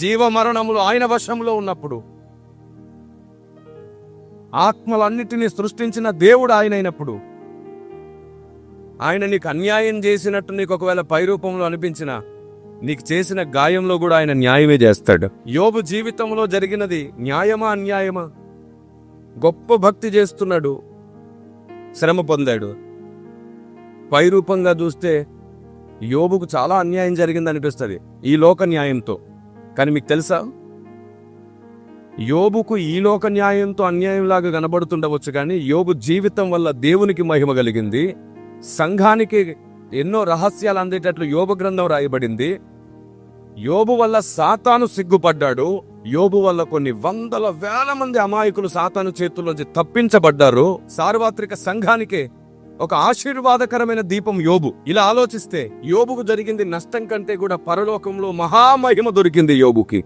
జీవమరణములు ఆయన వశంలో ఉన్నప్పుడు, ఆత్మలన్నిటినీ సృష్టించిన దేవుడు ఆయన అయినప్పుడు, ఆయన నీకు అన్యాయం చేసినట్టు నీకు ఒకవేళ పై రూపంలో అనిపించినా, నీకు చేసిన గాయంలో కూడా ఆయన న్యాయమే చేస్తాడు. యోబు జీవితంలో జరిగినది న్యాయమా అన్యాయమా? గొప్ప భక్తి చేస్తున్నాడు, శ్రమ పొందాడు. పై రూపంగా చూస్తే యోబుకు చాలా అన్యాయం జరిగింది అనిపిస్తుంది ఈ లోక న్యాయంతో. కానీ మీకు తెలుసా, యోబుకు ఈ లోక న్యాయంతో అన్యాయంలాగా కనబడుతుండవచ్చు, కానీ యోబు జీవితం వల్ల దేవునికి మహిమ కలిగింది. సంఘానికి ఎన్నో రహస్యాలు అందేటట్లు యోబు గ్రంథం రాయబడింది. యోబు వల్ల సాతాను సిగ్గుపడ్డాడు. యోబు వల్ల కొన్ని వందల వేల మంది అమాయకులు సాతాను చేతుల్లోంచి తప్పించబడ్డారు. సార్వత్రిక సంఘానికే ఒక ఆశీర్వాదకరమైన దీపం యోబు. ఇలా ఆలోచిస్తే యోబుకు జరిగింది నష్టం కంటే కూడా పరలోకంలో మహామహిమ దొరికింది యోబుకి.